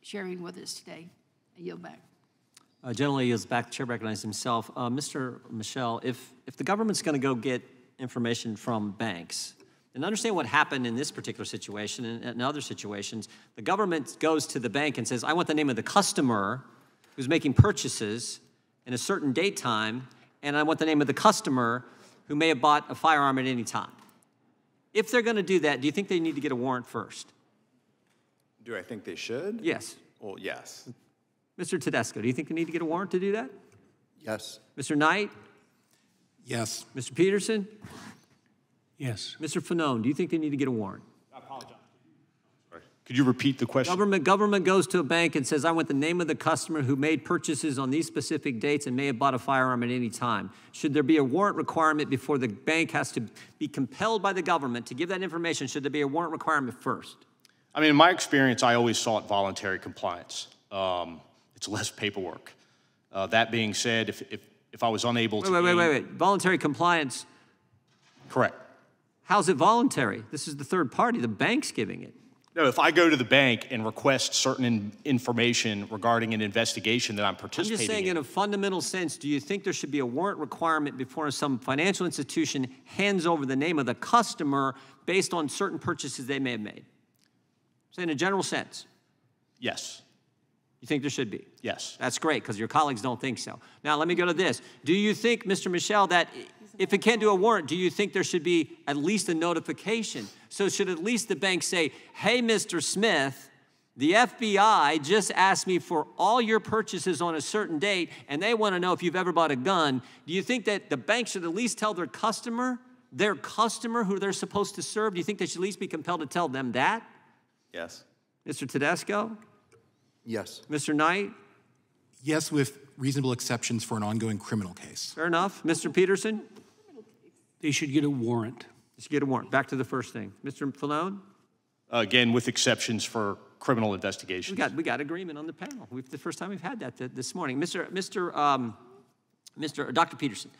Sharing with us today. I yield back. Gentleman yields back. The chair recognizes himself. Mr. Michel, if the government's going to go get information from banks, and understand what happened in this particular situation and in other situations, the government goes to the bank and says, I want the name of the customer who's making purchases in a certain date time, and I want the name of the customer who may have bought a firearm at any time. If they're going to do that, do you think they need to get a warrant first? Do I think they should? Yes. Well, yes. Mr. Tedesco, do you think they need to get a warrant to do that? Yes. Mr. Knight? Yes. Mr. Peterson? Yes. Mr. Fanone, do you think they need to get a warrant? I apologize. Sorry. Could you repeat the question? Government goes to a bank and says, I want the name of the customer who made purchases on these specific dates and may have bought a firearm at any time. Should there be a warrant requirement before the bank has to be compelled by the government to give that information? Should there be a warrant requirement first? I mean, in my experience, I always sought voluntary compliance. It's less paperwork. That being said, if I was unable to... Wait. Voluntary compliance? Correct. How's it voluntary? This is the third party. The bank's giving it. No, if I go to the bank and request certain information regarding an investigation that I'm participating in... I'm just saying in a fundamental sense, do you think there should be a warrant requirement before some financial institution hands over the name of the customer based on certain purchases they may have made? So in a general sense? Yes. You think there should be? Yes. That's great, because your colleagues don't think so. Now, let me go to this. Do you think, Mr. Michel, that if it can't do a warrant, do you think there should be at least a notification? So should at least the bank say, hey, Mr. Smith, the FBI just asked me for all your purchases on a certain date, and they want to know if you've ever bought a gun. Do you think that the bank should at least tell their customer who they're supposed to serve? Do you think they should at least be compelled to tell them that? Yes. Mr. Tedesco? Yes. Mr. Knight? Yes, with reasonable exceptions for an ongoing criminal case. Fair enough. Mr. Peterson? They should get a warrant. They should get a warrant. Back to the first thing. Mr. Falone? Again, with exceptions for criminal investigations. We got agreement on the panel. The first time we've had that this morning. Dr. Peterson,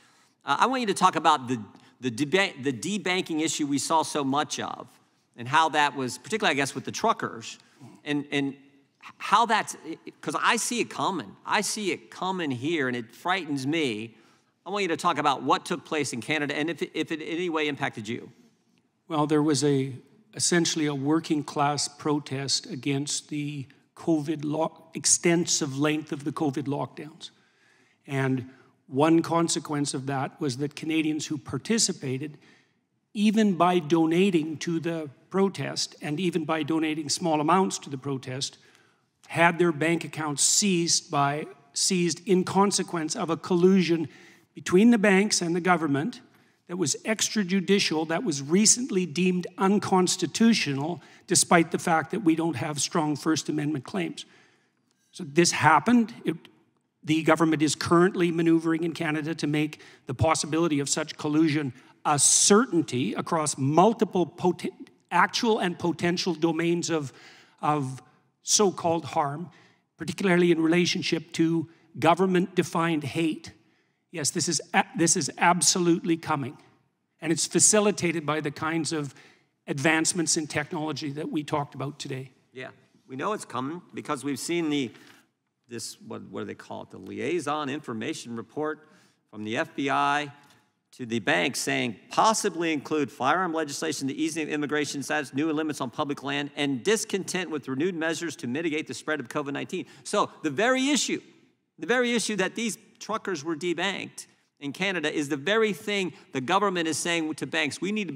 I want you to talk about the debanking issue we saw so much of, and how that was, particularly, I guess, with the truckers, and how that's, because I see it coming. I see it coming here, and it frightens me. I want you to talk about what took place in Canada, and if it in any way impacted you. Well, there was essentially a working class protest against the extensive length of the COVID lockdowns. And one consequence of that was that Canadians who participated, even by donating to the protest and even by donating small amounts to the protest, had their bank accounts seized in consequence of a collusion between the banks and the government that was extrajudicial, that was recently deemed unconstitutional, despite the fact that we don't have strong First Amendment claims. So this happened. The government is currently maneuvering in Canada to make the possibility of such collusion a certainty across multiple actual and potential domains of so-called harm, particularly in relationship to government-defined hate. Yes, this is absolutely coming, and it's facilitated by the kinds of advancements in technology that we talked about today. Yeah, we know it's coming because we've seen what do they call it, the liaison information report from the FBI to the bank saying possibly include firearm legislation, the easing of immigration status, new limits on public land, and discontent with renewed measures to mitigate the spread of COVID-19. So the very issue that these truckers were debanked in Canada is the very thing the government is saying to banks, we need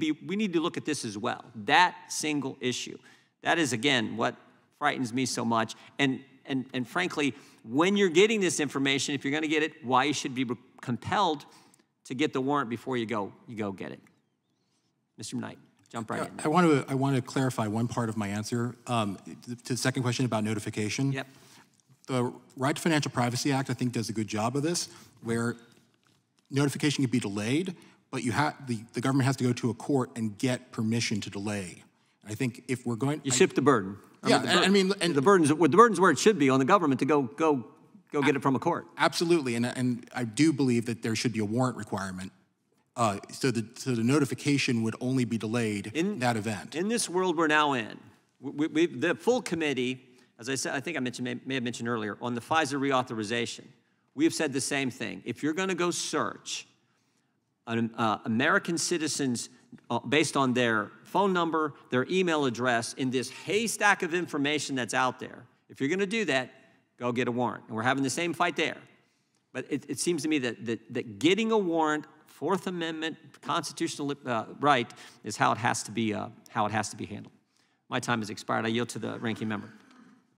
to look at this as well. That single issue. That is, again, what frightens me so much. And frankly, when you're getting this information, if you're going to get it, why you should be compelled to get the warrant before you go get it. Mr. Knight, jump right in. I want to clarify one part of my answer to the second question about notification. Yep. The Right to Financial Privacy Act, I think, does a good job of this, where notification can be delayed, but the government has to go to a court and get permission to delay. And I think if we're going, you shift the burden. Yeah, the burden's where it should be on the government to go get it from a court. Absolutely, and I do believe that there should be a warrant requirement, so the notification would only be delayed in that event. In this world we're now in, The full committee, as I said, I think I mentioned, may have mentioned earlier, on the FISA reauthorization, we have said the same thing. If you're going to go search American citizens based on their phone number, their email address, in this haystack of information that's out there, if you're going to do that, go get a warrant. And we're having the same fight there. But it seems to me that getting a warrant, Fourth Amendment constitutional right, is how it has to be handled. My time has expired. I yield to the ranking member.